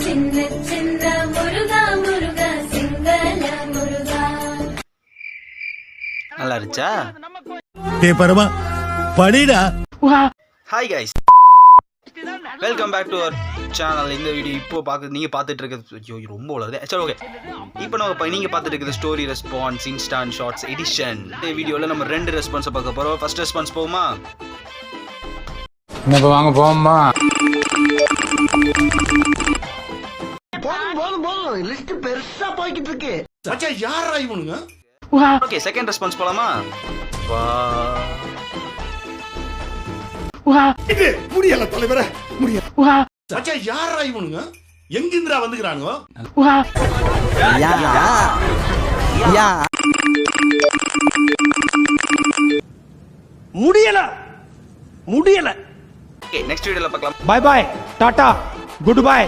சின்ன சின்ன முருகா முருகா சிங்கள முருகா. நல்லா இருந்துச்சா? டே பரமா படிடா. Hi guys, welcome back to our channel. இந்த வீடியோ இப்போ நீங்கள் பார்த்துட்டு இருக்கிறது, ஐயோ ரொம்ப உள்ளது. சரி ஓகே, இப்போ நம்ம நீங்கள் பார்த்துட்டு இருக்கிறது ஸ்டோரி ரெஸ்பான்ஸ் இன்ஸ்டான்ட் ஷார்ட்ஸ் எடிஷன். இந்த வீடியோவில் நம்ம 2 ரெஸ்பான்ஸை பார்க்க போகிறோம். ஃபர்ஸ்ட் ரெஸ்பான்ஸ் போகுமா? இப்போ வாங்க போமா. போதும் லிஸ்ட் பெருசா போய்கிட்டு இருக்கு. மச்சான் யாரா இவனுங்க? ஓகே, செகண்ட் ரெஸ்பான்ஸ் போலாமா? இது முடியல தலைவரே, முடியல. மச்சான் யாரா இவனுங்க? எங்கிந்திரா வந்துக்கறானுங்க? முடியல முடியல. ஓகே, நெக்ஸ்ட் வீடியோல பார்க்கலாம். பாய் பாய், டாடா, குட் பை.